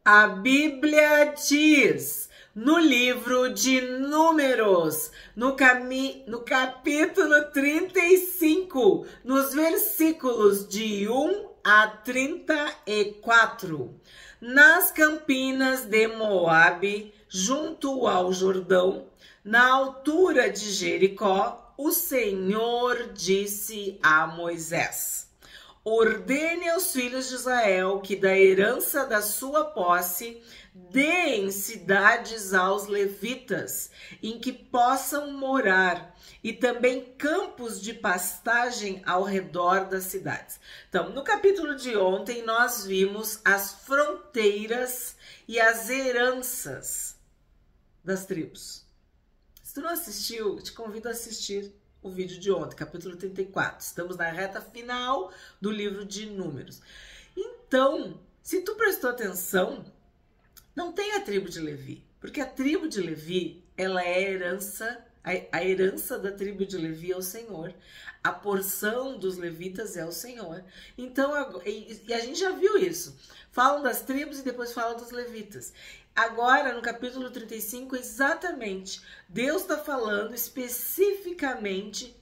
A Bíblia diz no livro de Números, no capítulo 35, nos versículos de 1 a 34, nas campinas de Moabe, junto ao Jordão, na altura de Jericó, o Senhor disse a Moisés: ordene aos filhos de Israel que da herança da sua posse deem cidades aos levitas, em que possam morar, e também campos de pastagem ao redor das cidades. Então, no capítulo de ontem, nós vimos as fronteiras e as heranças das tribos. Se tu não assistiu, te convido a assistir o vídeo de ontem, capítulo 34. Estamos na reta final do livro de Números. Então, se tu prestou atenção, não tem a tribo de Levi, porque a tribo de Levi, ela é a herança da tribo de Levi é o Senhor. A porção dos levitas é o Senhor. Então, e a gente já viu isso. Falam das tribos e depois falam dos levitas. Agora, no capítulo 35, exatamente, Deus está falando especificamente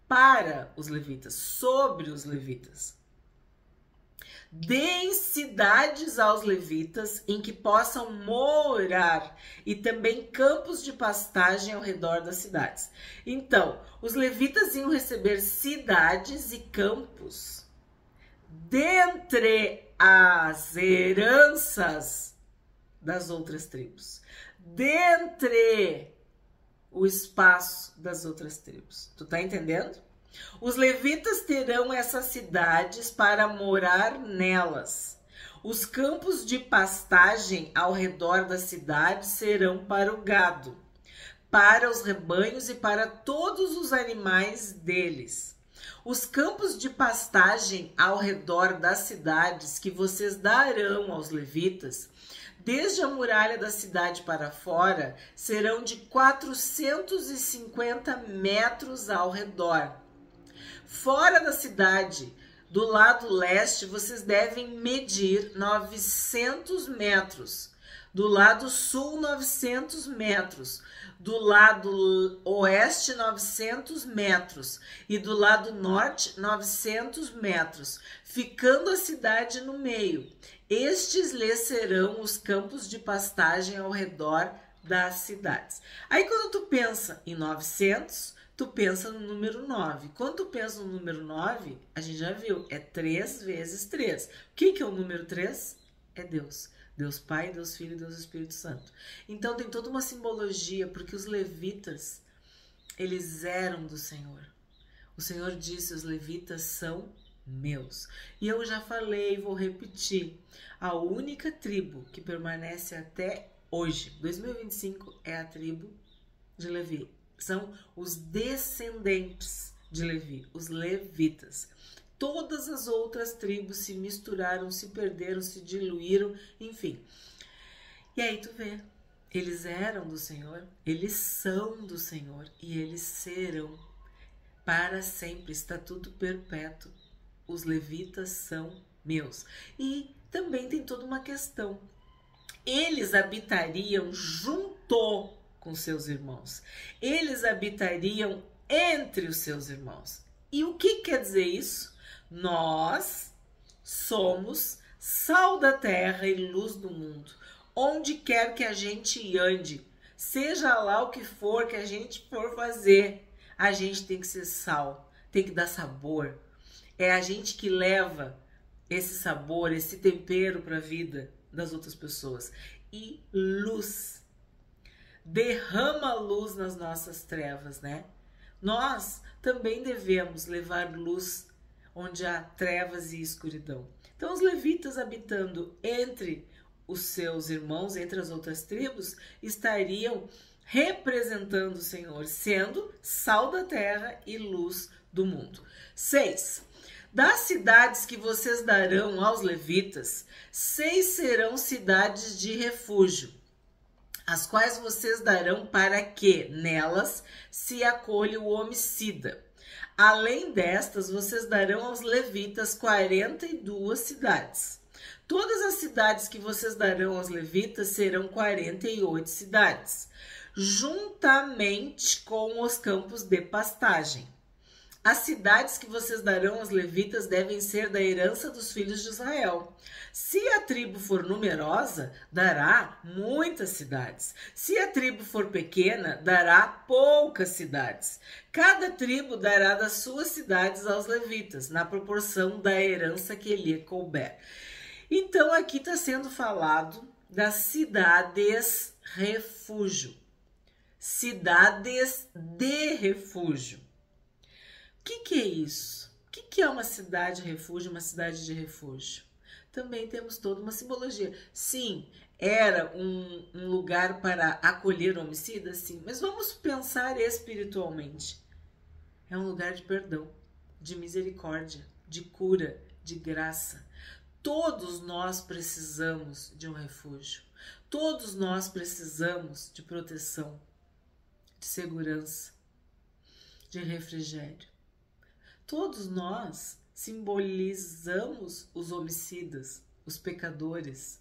para os levitas, sobre os levitas. Deem cidades aos levitas em que possam morar e também campos de pastagem ao redor das cidades. Então, os levitas iam receber cidades e campos dentre as heranças das outras tribos, dentre o espaço das outras tribos. Tu tá entendendo? Os levitas terão essas cidades para morar nelas. Os campos de pastagem ao redor da cidade serão para o gado, para os rebanhos e para todos os animais deles. Os campos de pastagem ao redor das cidades que vocês darão aos levitas, desde a muralha da cidade para fora, serão de 450 metros ao redor. Fora da cidade, do lado leste, vocês devem medir 900 metros. Do lado sul, 900 metros. Do lado oeste, 900 metros. E do lado norte, 900 metros, ficando a cidade no meio. Estes lhes serão os campos de pastagem ao redor das cidades. Aí quando tu pensa em 900, tu pensa no número 9. Quando tu pensa no número 9, a gente já viu, é 3 vezes 3. O que é o número 3? É Deus. Deus Pai, Deus Filho e Deus Espírito Santo. Então tem toda uma simbologia, porque os levitas, eles eram do Senhor. O Senhor disse, os levitas são meus. E eu já falei, vou repetir, a única tribo que permanece até hoje, 2025, é a tribo de Levi. São os descendentes de Levi, os levitas. Todas as outras tribos se misturaram, se perderam, se diluíram, enfim. E aí tu vê, eles eram do Senhor, eles são do Senhor e eles serão para sempre, estatuto perpétuo. Os levitas são meus. E também tem toda uma questão. Eles habitariam junto com seus irmãos. Eles habitariam entre os seus irmãos. E o que quer dizer isso? Nós somos sal da terra e luz do mundo. Onde quer que a gente ande, seja lá o que for que a gente for fazer, a gente tem que ser sal, tem que dar sabor. É a gente que leva esse sabor, esse tempero para a vida das outras pessoas. E luz. Derrama luz nas nossas trevas, né? Nós também devemos levar luz onde há trevas e escuridão. Então, os levitas habitando entre os seus irmãos, entre as outras tribos, estariam representando o Senhor, sendo sal da terra e luz do mundo. 6. Das cidades que vocês darão aos levitas, 6 serão cidades de refúgio, as quais vocês darão para que nelas se acolha o homicida. Além destas, vocês darão aos levitas 42 cidades. Todas as cidades que vocês darão aos levitas serão 48 cidades, juntamente com os campos de pastagem. As cidades que vocês darão aos levitas devem ser da herança dos filhos de Israel. Se a tribo for numerosa, dará muitas cidades. Se a tribo for pequena, dará poucas cidades. Cada tribo dará das suas cidades aos levitas, na proporção da herança que lhe couber. Então, aqui está sendo falado das cidades refúgio. Cidades de refúgio. O que é isso? O que é uma cidade refúgio, uma cidade de refúgio? Também temos toda uma simbologia. Sim, era um lugar para acolher homicidas, sim, mas vamos pensar espiritualmente. É um lugar de perdão, de misericórdia, de cura, de graça. Todos nós precisamos de um refúgio. Todos nós precisamos de proteção, de segurança, de refrigério. Todos nós simbolizamos os homicidas, os pecadores,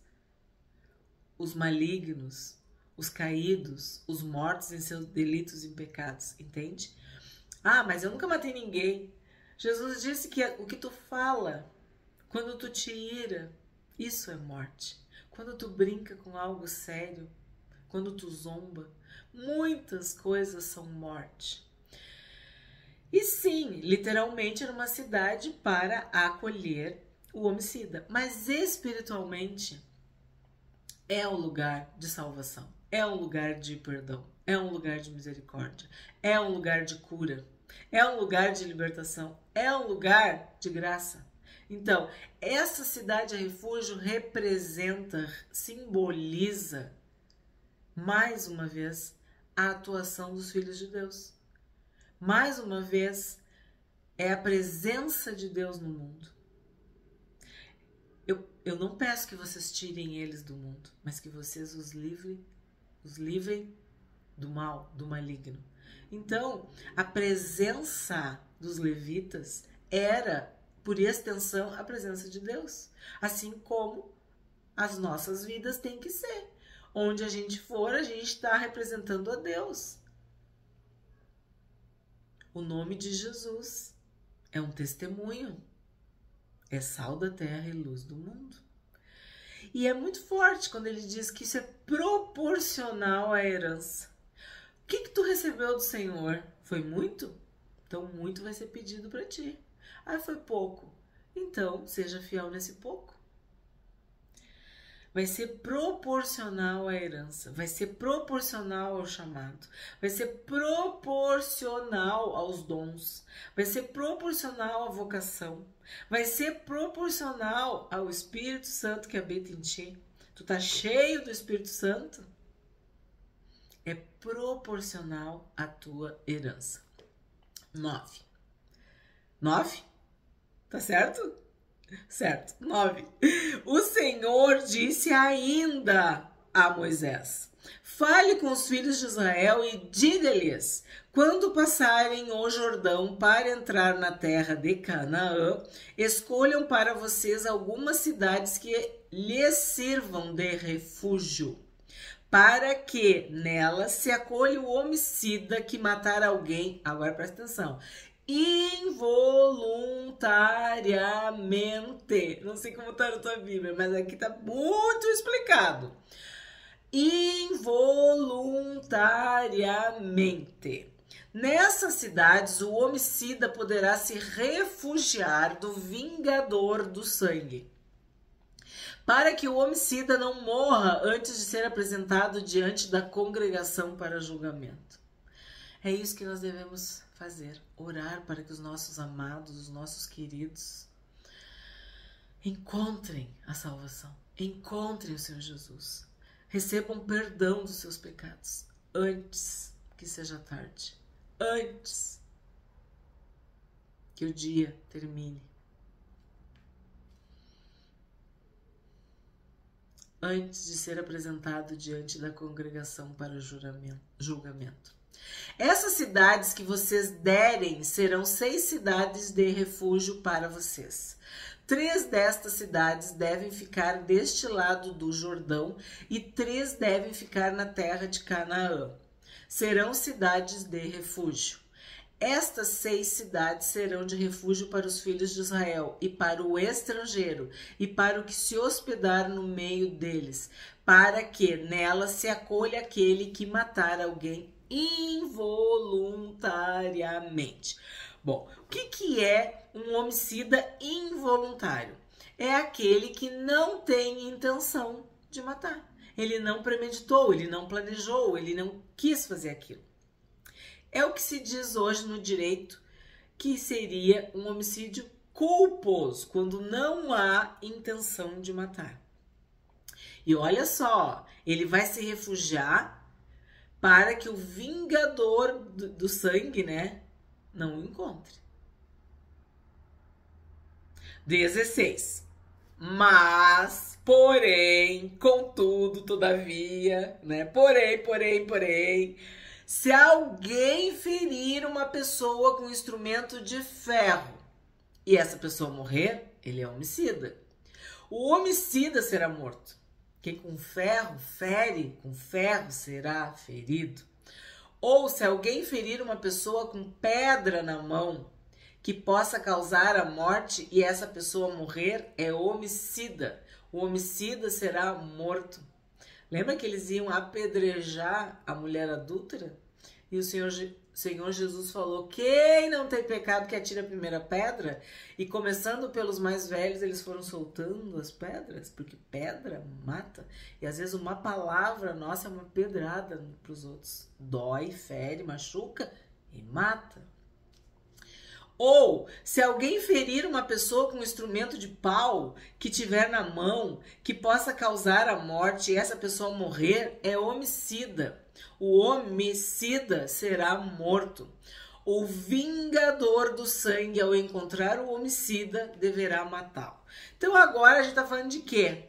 os malignos, os caídos, os mortos em seus delitos e pecados, entende? Ah, mas eu nunca matei ninguém. Jesus disse que o que tu fala, quando tu te ira, isso é morte. Quando tu brinca com algo sério, quando tu zomba, muitas coisas são morte. E sim, literalmente era uma cidade para acolher o homicida, mas espiritualmente é um lugar de salvação, é um lugar de perdão, é um lugar de misericórdia, é um lugar de cura, é um lugar de libertação, é um lugar de graça. Então, essa cidade refúgio representa, simboliza, mais uma vez, a atuação dos filhos de Deus. Mais uma vez, é a presença de Deus no mundo. Eu não peço que vocês tirem eles do mundo, mas que vocês os livrem do mal, do maligno. Então, a presença dos levitas era, por extensão, a presença de Deus. Assim como as nossas vidas têm que ser. Onde a gente for, a gente está representando a Deus. O nome de Jesus é um testemunho, é sal da terra e luz do mundo. E é muito forte quando ele diz que isso é proporcional à herança. O que tu recebeu do Senhor? Foi muito? Então muito vai ser pedido para ti. Ah, foi pouco. Então seja fiel nesse pouco. Vai ser proporcional à herança, vai ser proporcional ao chamado, vai ser proporcional aos dons, vai ser proporcional à vocação, vai ser proporcional ao Espírito Santo que habita em ti. Tu tá cheio do Espírito Santo? É proporcional à tua herança. 9. 9? Tá certo? Certo. 9. O Senhor disse ainda a Moisés: fale com os filhos de Israel e diga-lhes: quando passarem o Jordão para entrar na terra de Canaã, escolham para vocês algumas cidades que lhes sirvam de refúgio, para que nelas se acolha o homicida que matar alguém. Agora presta atenção. Involuntariamente. Não sei como está na tua Bíblia, mas aqui está muito explicado. Involuntariamente. Nessas cidades, o homicida poderá se refugiar do vingador do sangue, para que o homicida não morra antes de ser apresentado diante da congregação para julgamento. É isso que nós devemos fazer, orar para que os nossos amados, os nossos queridos encontrem a salvação, encontrem o Senhor Jesus, recebam perdão dos seus pecados antes que seja tarde, antes que o dia termine, antes de ser apresentado diante da congregação para o julgamento. Essas cidades que vocês derem serão 6 cidades de refúgio para vocês. 3 destas cidades devem ficar deste lado do Jordão e 3 devem ficar na terra de Canaã. Serão cidades de refúgio. Estas 6 cidades serão de refúgio para os filhos de Israel e para o estrangeiro e para o que se hospedar no meio deles, para que nela se acolha aquele que matar alguém involuntariamente. Bom, o que é um homicida involuntário? É aquele que não tem intenção de matar. Ele não premeditou, ele não planejou, ele não quis fazer aquilo. É o que se diz hoje no direito que seria um homicídio culposo, quando não há intenção de matar. E olha só, ele vai se refugiar para que o vingador do sangue, né, não o encontre. 16. Mas, porém, contudo, todavia, né, porém, se alguém ferir uma pessoa com instrumento de ferro e essa pessoa morrer, ele é homicida. O homicida será morto. Quem com ferro fere, com ferro será ferido. Ou se alguém ferir uma pessoa com pedra na mão que possa causar a morte e essa pessoa morrer, é homicida. O homicida será morto. Lembra que eles iam apedrejar a mulher adúltera? E o Senhor Jesus falou, quem não tem pecado que atire a primeira pedra? E começando pelos mais velhos, eles foram soltando as pedras, porque pedra mata. E às vezes uma palavra nossa é uma pedrada para os outros. Dói, fere, machuca e mata. Ou, se alguém ferir uma pessoa com um instrumento de pau que tiver na mão, que possa causar a morte e essa pessoa morrer, é homicida. O homicida será morto. O vingador do sangue, ao encontrar o homicida, deverá matá-lo. Então agora a gente está falando de quê?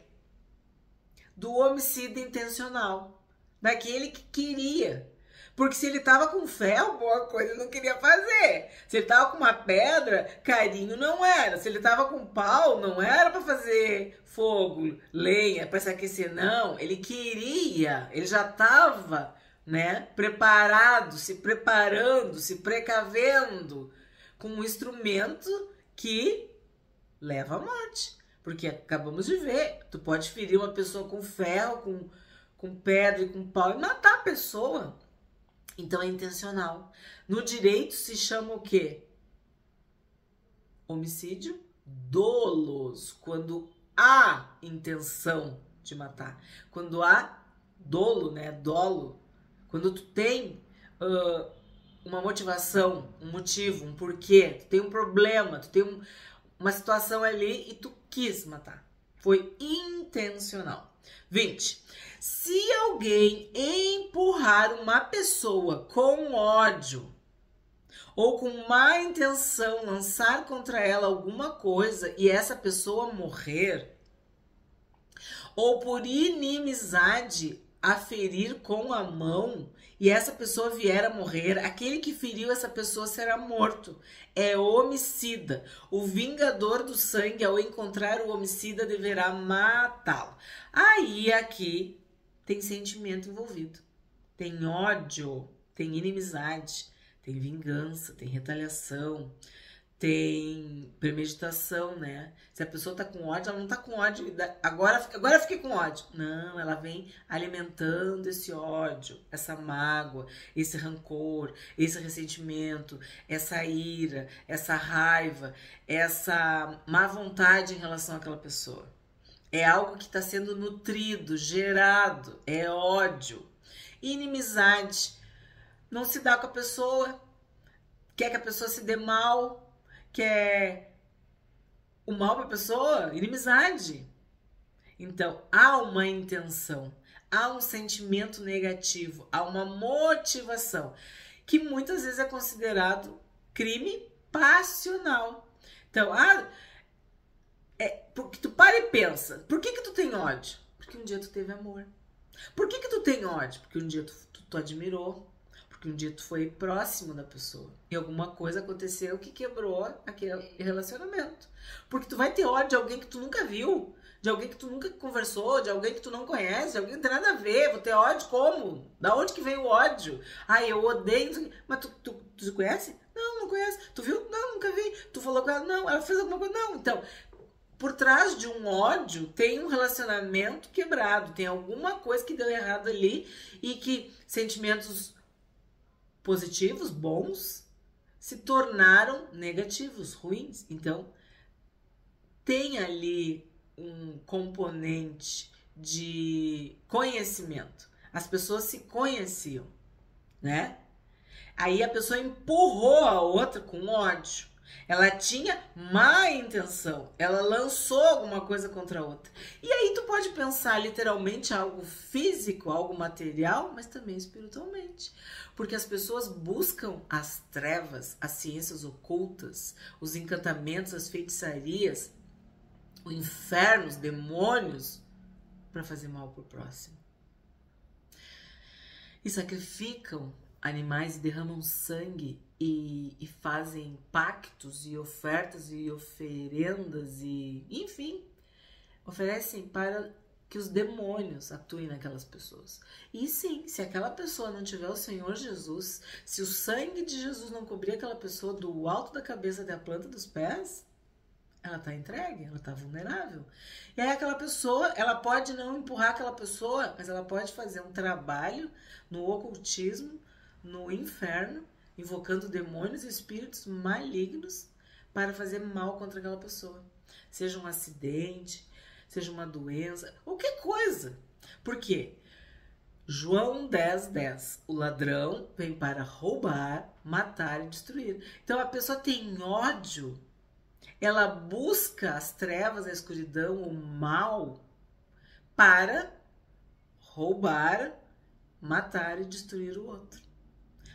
Do homicida intencional. Daquele que queria. Porque se ele estava com ferro, boa coisa ele não queria fazer. Se ele estava com uma pedra, carinho não era. Se ele estava com pau, não era para fazer fogo, lenha, para se aquecer, não. Ele queria, ele já estava, né, preparado, se preparando, se precavendo com um instrumento que leva à morte. Porque acabamos de ver, tu pode ferir uma pessoa com ferro, com pedra e com pau e matar a pessoa. Então é intencional. No direito se chama o quê? Homicídio doloso. Quando há intenção de matar. Quando há dolo, né? Dolo. Quando tu tem uma motivação, um motivo, um porquê. Tu tem um problema, tu tem uma situação ali e tu quis matar. Foi intencional. 20. Se alguém empurrar uma pessoa com ódio ou com má intenção lançar contra ela alguma coisa e essa pessoa morrer, ou por inimizade a ferir com a mão e essa pessoa vier a morrer, aquele que feriu essa pessoa será morto. É homicida. O vingador do sangue, ao encontrar o homicida, deverá matá-lo. Aí aqui tem sentimento envolvido. Tem ódio, tem inimizade, tem vingança, tem retaliação, tem premeditação, né? Se a pessoa tá com ódio, ela não tá com ódio, agora eu fiquei com ódio. Não, ela vem alimentando esse ódio, essa mágoa, esse rancor, esse ressentimento, essa ira, essa raiva, essa má vontade em relação àquela pessoa. É algo que está sendo nutrido, gerado, é ódio. Inimizade, não se dá com a pessoa, quer que a pessoa se dê mal, quer o mal para a pessoa, inimizade. Então, há uma intenção, há um sentimento negativo, há uma motivação, que muitas vezes é considerado crime passional. Então, porque tu para e pensa, por que tu tem ódio? Porque um dia tu teve amor. Por que tu tem ódio? Porque um dia tu admirou. Porque um dia tu foi próximo da pessoa e alguma coisa aconteceu que quebrou aquele relacionamento. Porque tu vai ter ódio de alguém que tu nunca viu, de alguém que tu nunca conversou, de alguém que tu não conhece, de alguém que não tem nada a ver. Vou ter ódio como? Da onde que vem o ódio? Eu odeio. Mas tu conhece? Não conhece. Tu viu? Não, nunca vi. Tu falou com ela? Não. Ela fez alguma coisa? Não. Então, por trás de um ódio tem um relacionamento quebrado, tem alguma coisa que deu errado ali e que sentimentos positivos, bons, se tornaram negativos, ruins. Então, tem ali um componente de conhecimento. As pessoas se conheciam, né? Aí a pessoa empurrou a outra com ódio. Ela tinha má intenção. Ela lançou alguma coisa contra a outra. E aí tu pode pensar literalmente algo físico, algo material, mas também espiritualmente. Porque as pessoas buscam as trevas, as ciências ocultas, os encantamentos, as feitiçarias, o inferno, os demônios, para fazer mal pro próximo. E sacrificam animais e derramam sangue e fazem pactos e ofertas e oferendas e, enfim, oferecem para que os demônios atuem naquelas pessoas. E sim, se aquela pessoa não tiver o Senhor Jesus, se o sangue de Jesus não cobrir aquela pessoa do alto da cabeça até a planta dos pés, ela tá entregue, ela tá vulnerável. E aí aquela pessoa, ela pode não empurrar aquela pessoa, mas ela pode fazer um trabalho no ocultismo, no inferno, invocando demônios e espíritos malignos para fazer mal contra aquela pessoa. Seja um acidente, seja uma doença, qualquer coisa. Por quê? João 10:10. O ladrão vem para roubar, matar e destruir. Então a pessoa tem ódio, ela busca as trevas, a escuridão, o mal para roubar, matar e destruir o outro.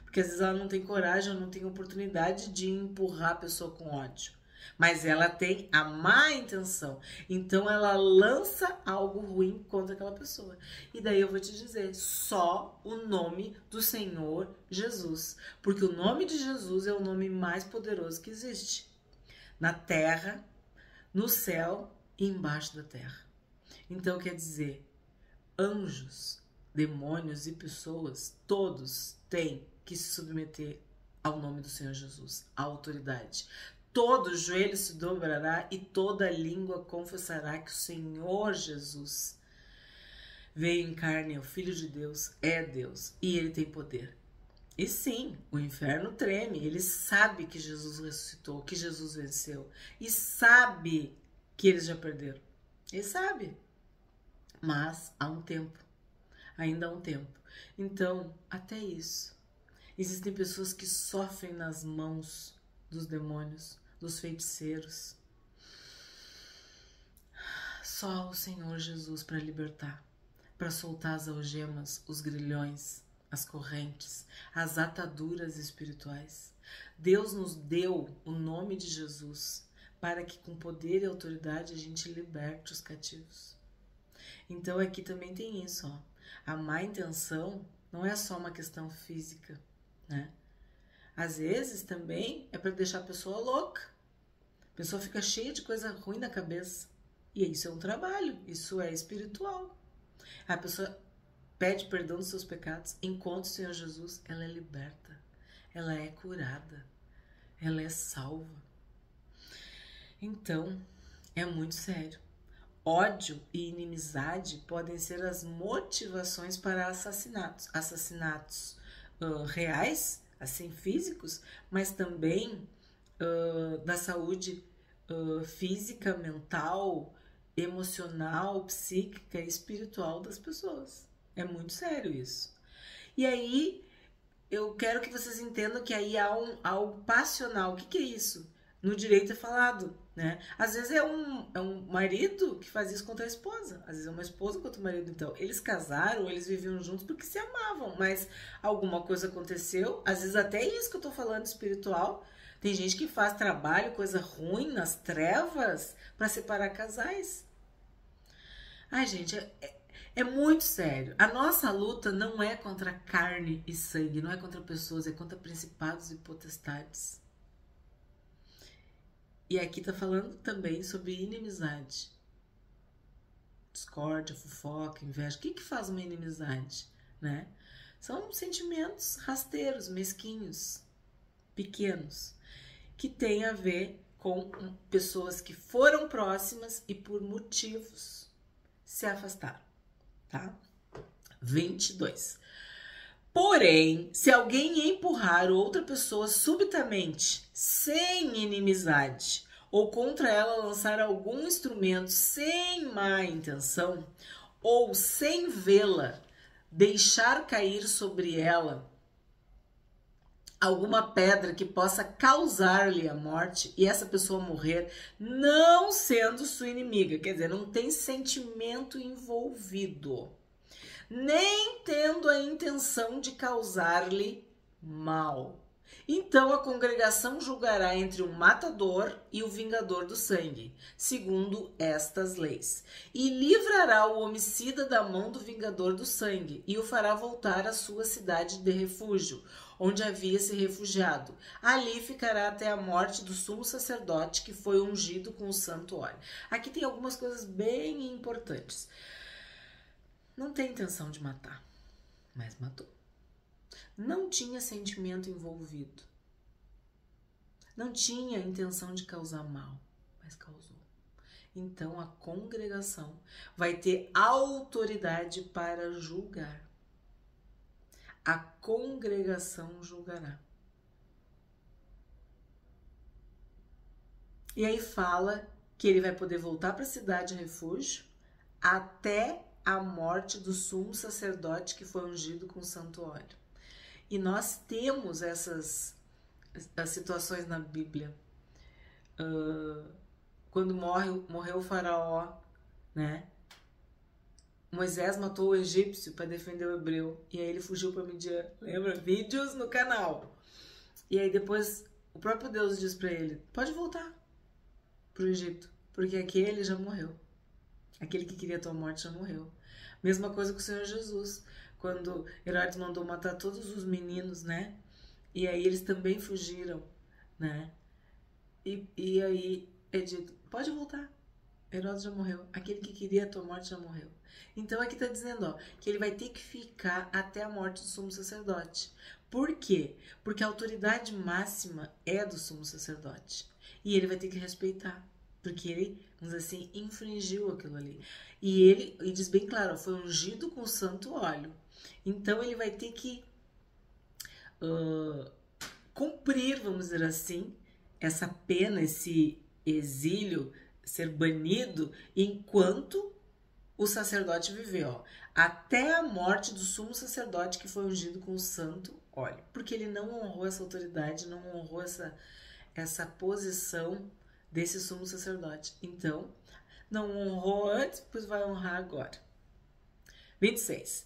Porque às vezes ela não tem coragem, ou não tem oportunidade de empurrar a pessoa com ódio. Mas ela tem a má intenção. Então ela lança algo ruim contra aquela pessoa. E daí eu vou te dizer, só o nome do Senhor Jesus. Porque o nome de Jesus é o nome mais poderoso que existe. Na terra, no céu e embaixo da terra. Então quer dizer, anjos, demônios e pessoas, todos têm que se submeter ao nome do Senhor Jesus, à autoridade. Todo joelho se dobrará e toda língua confessará que o Senhor Jesus veio em carne, é o Filho de Deus, é Deus e ele tem poder. E sim, o inferno treme, ele sabe que Jesus ressuscitou, que Jesus venceu e sabe que eles já perderam. Ele sabe, mas há um tempo, ainda há um tempo. Então, até isso. Existem pessoas que sofrem nas mãos dos demônios, dos feiticeiros. Só o Senhor Jesus para libertar, para soltar as algemas, os grilhões, as correntes, as ataduras espirituais. Deus nos deu o nome de Jesus para que com poder e autoridade a gente liberte os cativos. Então aqui também tem isso, ó. A má intenção não é só uma questão física, né? Às vezes também é para deixar a pessoa louca. A pessoa fica cheia de coisa ruim na cabeça. E isso é um trabalho, isso é espiritual. A pessoa pede perdão dos seus pecados, encontra o Senhor Jesus, ela é liberta, ela é curada, ela é salva. Então, é muito sério. Ódio e inimizade podem ser as motivações para assassinatos. Assassinatos reais, assim, físicos, mas também da saúde física, mental, emocional, psíquica e espiritual das pessoas. É muito sério isso. E aí, eu quero que vocês entendam que aí há algo passional. O que é isso? No direito é falado, né? Às vezes é um marido que faz isso contra a esposa. Às vezes é uma esposa contra o marido. Então, eles casaram, eles viviam juntos porque se amavam. Mas alguma coisa aconteceu. Às vezes até isso que eu tô falando espiritual. Tem gente que faz trabalho, coisa ruim, nas trevas, para separar casais. Ai, gente, É muito sério. A nossa luta não é contra carne e sangue, não é contra pessoas, é contra principados e potestades. E aqui tá falando também sobre inimizade. Discórdia, fofoca, inveja. O que faz uma inimizade, né? São sentimentos rasteiros, mesquinhos, pequenos, que têm a ver com pessoas que foram próximas e por motivos se afastaram, tá? 22. Porém, se alguém empurrar outra pessoa subitamente, sem inimizade, ou contra ela lançar algum instrumento sem má intenção, ou sem vê-la, deixar cair sobre ela alguma pedra que possa causar-lhe a morte e essa pessoa morrer, não sendo sua inimiga, quer dizer, não tem sentimento envolvido, nem tendo a intenção de causar-lhe mal. Então a congregação julgará entre o matador e o vingador do sangue, segundo estas leis, e livrará o homicida da mão do vingador do sangue, e o fará voltar à sua cidade de refúgio, onde havia se refugiado. Ali ficará até a morte do sumo sacerdote, que foi ungido com o santo óleo. Aqui tem algumas coisas bem importantes. Não tem intenção de matar, mas matou. Não tinha sentimento envolvido. Não tinha intenção de causar mal, mas causou. Então a congregação vai ter autoridade para julgar. A congregação julgará. E aí fala que ele vai poder voltar para a cidade de refúgio até a morte do sumo sacerdote que foi ungido com santo óleo. E nós temos essas situações na Bíblia. Quando morreu o faraó, né? Moisés matou o egípcio para defender o hebreu. E aí ele fugiu para Midian. Lembra? Vídeos no canal. E aí depois o próprio Deus diz para ele, pode voltar pro Egito, porque aquele já morreu. Aquele que queria a tua morte já morreu. Mesma coisa com o Senhor Jesus. Quando Herodes mandou matar todos os meninos, né? E aí eles também fugiram, né? E aí é dito, pode voltar. Herodes já morreu. Aquele que queria a tua morte já morreu. Então aqui está dizendo, ó, que ele vai ter que ficar até a morte do sumo sacerdote. Por quê? Porque a autoridade máxima é do sumo sacerdote. E ele vai ter que respeitar. Porque ele, vamos dizer assim, infringiu aquilo ali. E ele, e diz bem claro, foi ungido com santo óleo. Então ele vai ter que cumprir, vamos dizer assim, essa pena, esse exílio, ser banido enquanto o sacerdote viveu, até a morte do sumo sacerdote que foi ungido com o santo óleo, porque ele não honrou essa autoridade, não honrou essa posição desse sumo sacerdote. Então, não honrou antes, pois vai honrar agora. 26.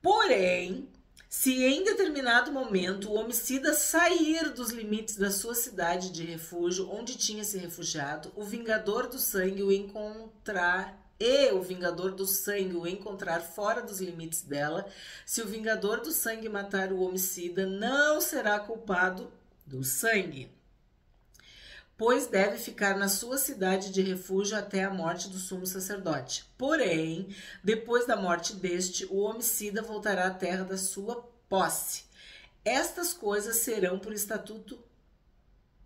Porém, se em determinado momento o homicida sair dos limites da sua cidade de refúgio, onde tinha se refugiado, o vingador do sangue o encontrar fora dos limites dela, se o vingador do sangue matar o homicida, não será culpado do sangue, pois deve ficar na sua cidade de refúgio até a morte do sumo sacerdote. Porém, depois da morte deste, o homicida voltará à terra da sua posse. Estas coisas serão por estatuto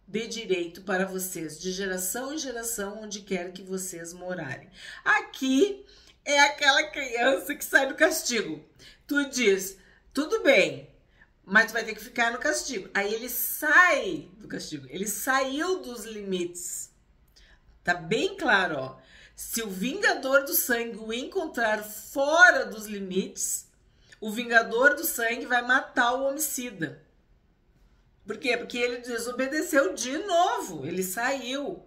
de direito para vocês, de geração em geração, onde quer que vocês morarem. Aqui é aquela criança que sai do castigo. Tu diz, tudo bem, mas tu vai ter que ficar no castigo. Aí ele sai do castigo, ele saiu dos limites. Tá bem claro, ó. Se o vingador do sangue o encontrar fora dos limites, o vingador do sangue vai matar o homicida. Por quê? Porque ele desobedeceu de novo, ele saiu.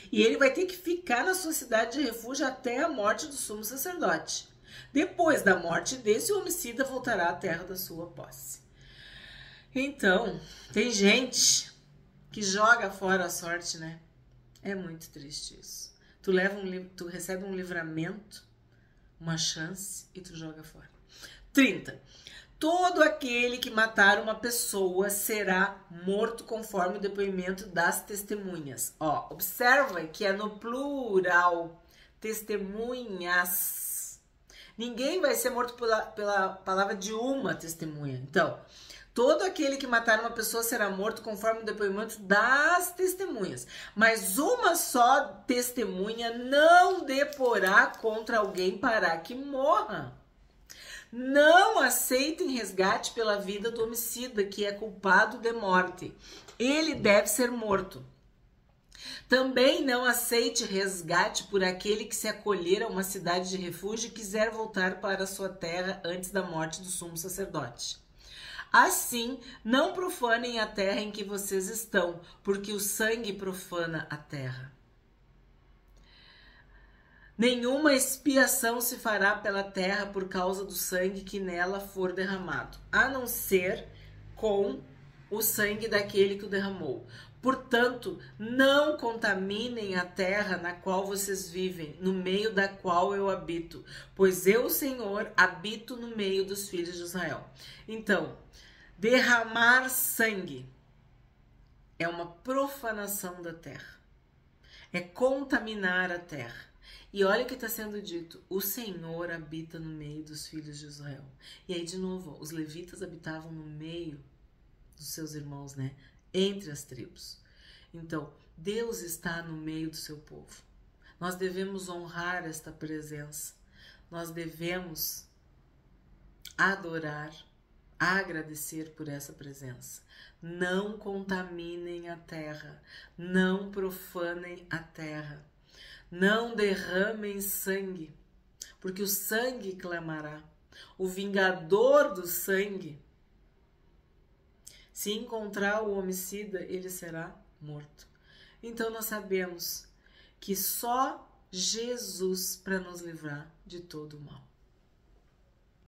E ele vai ter que ficar na sua cidade de refúgio até a morte do sumo sacerdote. Depois da morte desse, o homicida voltará à terra da sua posse. Então, tem gente que joga fora a sorte, né? É muito triste isso. Tu recebe um livramento, uma chance e tu joga fora. 30. Todo aquele que matar uma pessoa será morto conforme o depoimento das testemunhas. Ó, observa que é no plural. Testemunhas. Ninguém vai ser morto pela palavra de uma testemunha. Então, todo aquele que matar uma pessoa será morto conforme o depoimento das testemunhas. Mas uma só testemunha não deporá contra alguém para que morra. Não aceitem resgate pela vida do homicida, que é culpado de morte. Ele deve ser morto. Também não aceite resgate por aquele que se acolher a uma cidade de refúgio e quiser voltar para sua terra antes da morte do sumo sacerdote. Assim, não profanem a terra em que vocês estão, porque o sangue profana a terra. Nenhuma expiação se fará pela terra por causa do sangue que nela for derramado, a não ser com o sangue daquele que o derramou. Portanto, não contaminem a terra na qual vocês vivem, no meio da qual eu habito, pois eu, o Senhor, habito no meio dos filhos de Israel. Então, derramar sangue é uma profanação da terra, é contaminar a terra. E olha o que está sendo dito, o Senhor habita no meio dos filhos de Israel. E aí, de novo, os levitas habitavam no meio dos seus irmãos, né? Entre as tribos. Então, Deus está no meio do seu povo. Nós devemos honrar esta presença. Nós devemos adorar, agradecer por essa presença. Não contaminem a terra, não profanem a terra. Não derramem sangue, porque o sangue clamará. O vingador do sangue, se encontrar o homicida, ele será morto. Então nós sabemos que só Jesus para nos livrar de todo o mal.